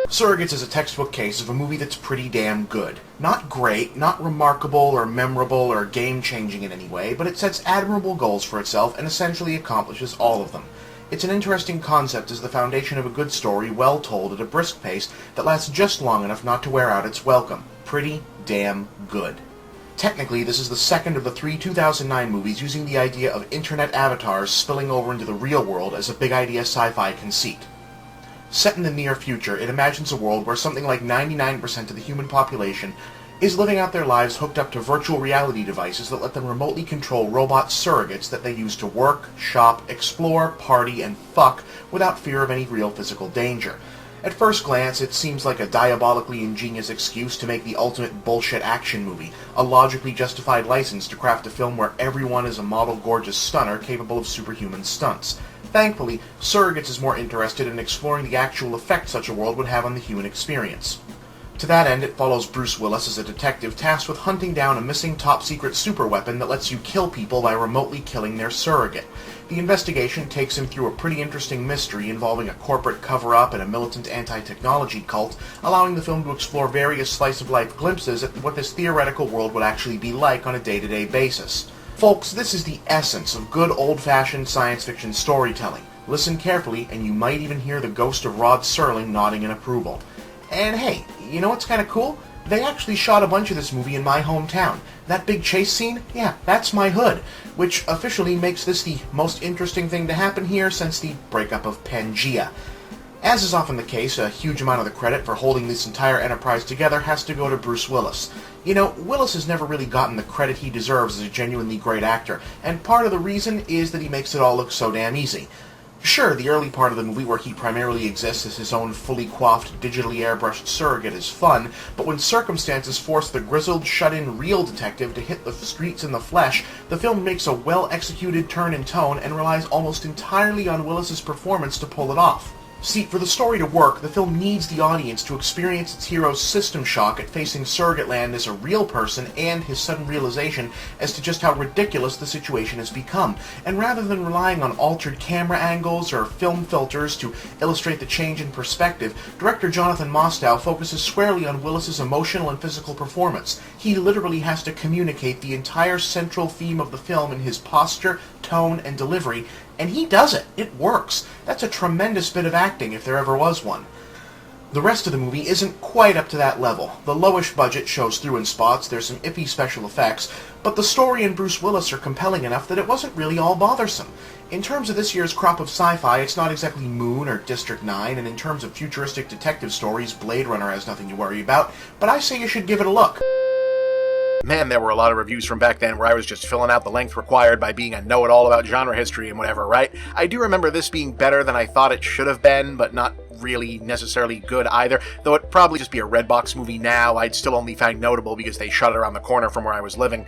Surrogates is a textbook case of a movie that's pretty damn good. Not great, not remarkable or memorable or game-changing in any way, but it sets admirable goals for itself and essentially accomplishes all of them. It's an interesting concept as the foundation of a good story well told at a brisk pace that lasts just long enough not to wear out its welcome. Pretty damn good. Technically, this is the second of the 3 2009 movies using the idea of internet avatars spilling over into the real world as a big idea sci-fi conceit. Set in the near future, it imagines a world where something like 99% of the human population is living out their lives hooked up to virtual reality devices that let them remotely control robot surrogates that they use to work, shop, explore, party, and fuck without fear of any real physical danger. At first glance, it seems like a diabolically ingenious excuse to make the ultimate bullshit action movie, a logically justified license to craft a film where everyone is a model gorgeous stunner capable of superhuman stunts. Thankfully, Surrogates is more interested in exploring the actual effect such a world would have on the human experience. To that end, it follows Bruce Willis as a detective tasked with hunting down a missing top-secret superweapon that lets you kill people by remotely killing their surrogate. The investigation takes him through a pretty interesting mystery involving a corporate cover-up and a militant anti-technology cult, allowing the film to explore various slice-of-life glimpses at what this theoretical world would actually be like on a day-to-day basis. Folks, this is the essence of good old-fashioned science fiction storytelling. Listen carefully, and you might even hear the ghost of Rod Serling nodding in approval. And hey, you know what's kind of cool? They actually shot a bunch of this movie in my hometown. That big chase scene? Yeah, that's my hood, which officially makes this the most interesting thing to happen here since the breakup of Pangea. As is often the case, a huge amount of the credit for holding this entire enterprise together has to go to Bruce Willis. You know, Willis has never really gotten the credit he deserves as a genuinely great actor, and part of the reason is that he makes it all look so damn easy. Sure, the early part of the movie where he primarily exists as his own fully coiffed, digitally airbrushed surrogate is fun, but when circumstances force the grizzled, shut-in real detective to hit the streets in the flesh, the film makes a well-executed turn in tone and relies almost entirely on Willis's performance to pull it off. See, for the story to work, the film needs the audience to experience its hero's system shock at facing Surrogate Land as a real person and his sudden realization as to just how ridiculous the situation has become. And rather than relying on altered camera angles or film filters to illustrate the change in perspective, director Jonathan Mostow focuses squarely on Willis's emotional and physical performance. He literally has to communicate the entire central theme of the film in his posture, tone, and delivery, and he does it. It works. That's a tremendous bit of acting if there ever was one. The rest of the movie isn't quite up to that level. The lowish budget shows through in spots, there's some iffy special effects, but the story and Bruce Willis are compelling enough that it wasn't really all bothersome. In terms of this year's crop of sci-fi, it's not exactly Moon or District 9, and in terms of futuristic detective stories, Blade Runner has nothing to worry about, but I say you should give it a look. Man, there were a lot of reviews from back then where I was just filling out the length required by being a know-it-all about genre history and whatever, right? I do remember this being better than I thought it should have been, but not really necessarily good either, though it'd probably just be a Redbox movie now. I'd still only find notable because they shot it around the corner from where I was living.